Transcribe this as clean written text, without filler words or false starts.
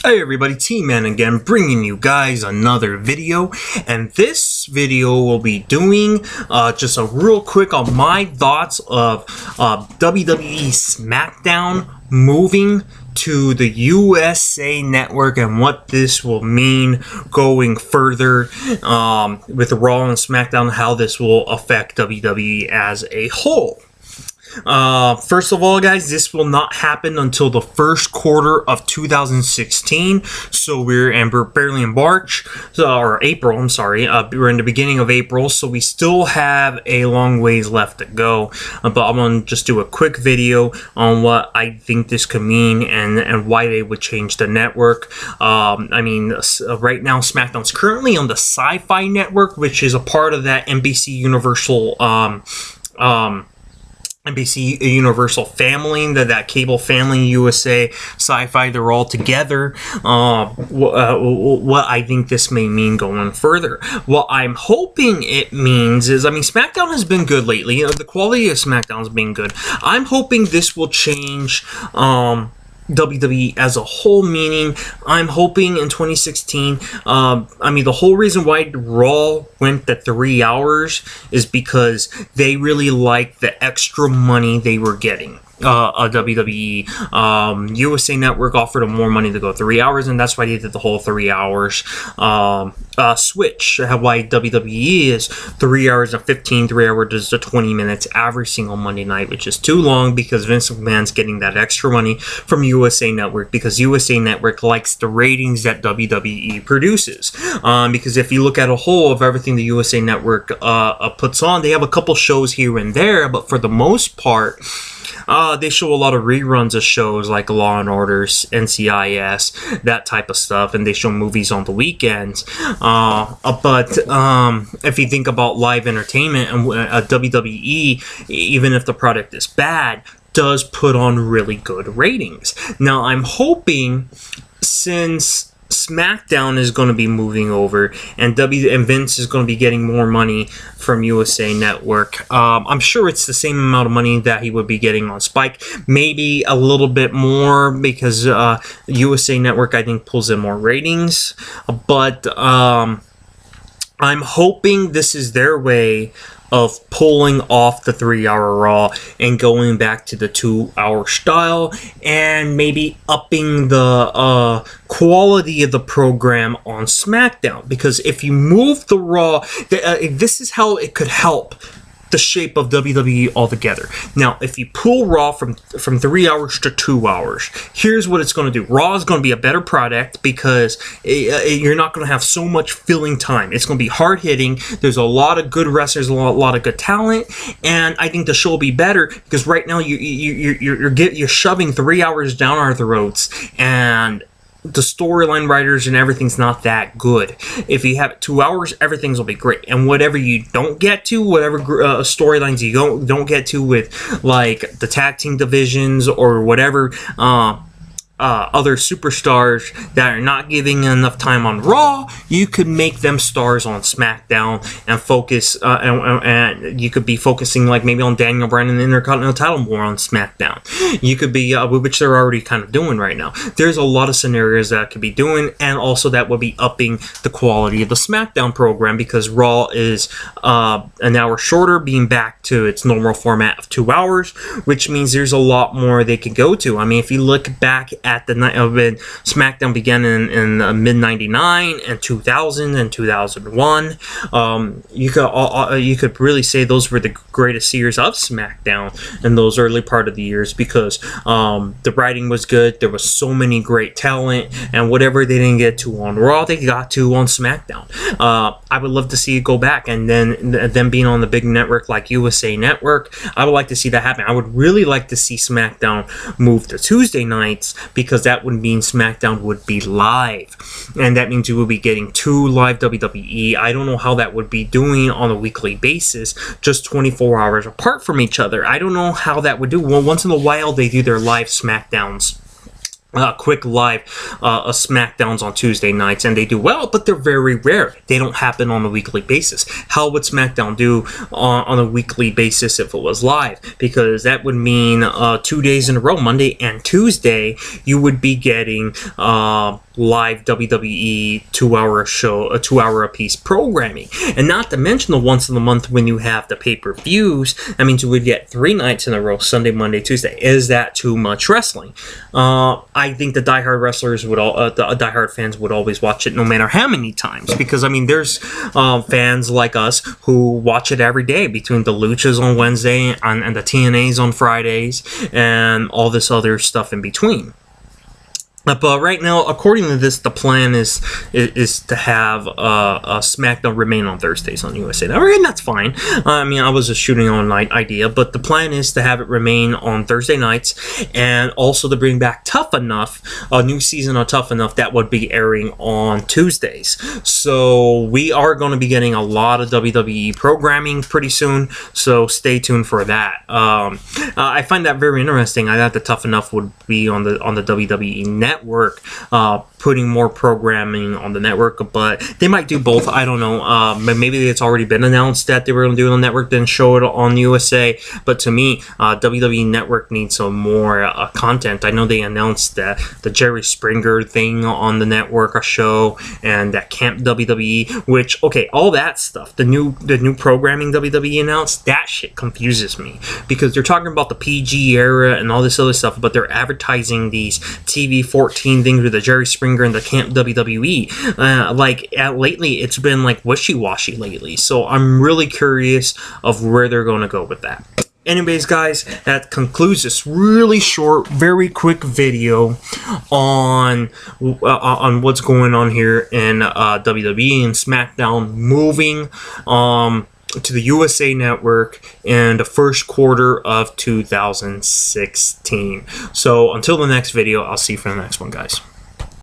Hey everybody, T-Man again, bringing you guys another video, and this video will be doing just a real quick on my thoughts of WWE Smackdown moving to the USA Network and what this will mean going further with Raw and SmackDown, how this will affect WWE as a whole. First of all, guys, this will not happen until the first quarter of 2016. So we're barely in March, or April. I'm sorry. We're in the beginning of April, so we still have a long ways left to go. But I'm gonna just do a quick video on what I think this could mean and why they would change the network. I mean, right now SmackDown's currently on the Sci-Fi Network, which is a part of that NBC Universal NBC Universal family, that cable family, USA, Sci-Fi, they're all together. What I think this may mean going further. What I'm hoping it means is, I mean, SmackDown has been good lately. The quality of SmackDown has been good. I'm hoping this will change WWE as a whole, meaning I'm hoping in 2016, I mean, the whole reason why Raw went to 3 hours is because they really liked the extra money they were getting. WWE USA Network offered them more money to go 3 hours, and that's why they did the whole 3 hours switch. Why WWE is 3 hours and 15, 3 hours to 20 minutes every single Monday night, which is too long because Vince McMahon's getting that extra money from USA Network because USA Network likes the ratings that WWE produces. Because if you look at a whole of everything the USA Network puts on, they have a couple shows here and there, but for the most part, they show a lot of reruns of shows like Law and Order, NCIS, that type of stuff, and they show movies on the weekends. But if you think about live entertainment, and WWE, even if the product is bad, does put on really good ratings. Now, I'm hoping, since SmackDown is going to be moving over, and Vince is going to be getting more money from USA Network. I'm sure it's the same amount of money that he would be getting on Spike, maybe a little bit more because USA Network, I think, pulls in more ratings. But I'm hoping this is their way of pulling off the 3 hour Raw and going back to the 2 hour style, and maybe upping the quality of the program on SmackDown. Because if you move the Raw, this is how it could help the shape of WWE altogether. Now, if you pull Raw from 3 hours to 2 hours, here's what it's going to do. Raw is going to be a better product because you're not going to have so much filling time. It's going to be hard hitting. There's a lot of good wrestlers, a lot of good talent, and I think the show will be better because right now you're shoving 3 hours down our throats, and the storyline writers and everything's not that good. If you have 2 hours, everything's will be great. And whatever you don't get to, whatever storylines you don't get to with, like, the tag team divisions or whatever, other superstars that are not giving enough time on Raw, you could make them stars on SmackDown and focus, and you could be focusing like maybe on Daniel Bryan and the Intercontinental title more on SmackDown. You could be, which they're already kind of doing right now. There's a lot of scenarios that could be doing, and also that would be upping the quality of the SmackDown program because Raw is an hour shorter, being back to its normal format of 2 hours, which means there's a lot more they could go to. I mean, if you look back at the night when SmackDown began in mid-99 and 2000 and 2001, you could really say those were the greatest years of SmackDown in those early part of the years because the writing was good, there was so many great talent, and whatever they didn't get to on Raw, they got to on SmackDown. I would love to see it go back, and then being on the big network like USA Network, I would like to see that happen. I would really like to see SmackDown move to Tuesday nights, because that would mean SmackDown would be live, and that means you will be getting 2 live WWE. I don't know how that would be doing on a weekly basis, just 24 hours apart from each other. I don't know how that would do. Well, once in a while they do their live SmackDowns quick live SmackDowns on Tuesday nights, and they do well, but they're very rare. They don't happen on a weekly basis. How would SmackDown do on a weekly basis if it was live? Because that would mean 2 days in a row, Monday and Tuesday, you would be getting live WWE 2-hour show, a 2-hour a piece programming, and not to mention the once in a month when you have the pay-per-views. That means you would get 3 nights in a row, Sunday, Monday, Tuesday. Is that too much wrestling? I think the diehard wrestlers would the diehard fans would always watch it no matter how many times, because I mean there's fans like us who watch it every day between the Luchas on Wednesday and the TNAs on Fridays and all this other stuff in between. But right now, according to this, the plan is to have SmackDown remain on Thursdays on USA Network, and that's fine. I mean, I was just shooting on an idea, but the plan is to have it remain on Thursday nights, and also to bring back Tough Enough, a new season of Tough Enough that would be airing on Tuesdays. So we are going to be getting a lot of WWE programming pretty soon, so stay tuned for that. I find that very interesting. I thought the Tough Enough would be on the WWE Network, putting more programming on the network, but they might do both. I don't know. Maybe it's already been announced that they were going to do it on the network, then show it on USA. But to me, WWE Network needs some more content. I know they announced that the Jerry Springer thing on the network, a show, and that Camp WWE, which, okay, all that stuff, the new programming WWE announced, that shit confuses me, because they're talking about the PG era and all this other stuff, but they're advertising these TV 14 things with the Jerry Springer and the Camp WWE. Lately, it's been like wishy-washy lately. So I'm really curious of where they're going to go with that. Anyways, guys, that concludes this really short, very quick video on what's going on here in WWE and SmackDown moving to the USA Network in the first quarter of 2016. So until the next video, I'll see you for the next one, guys.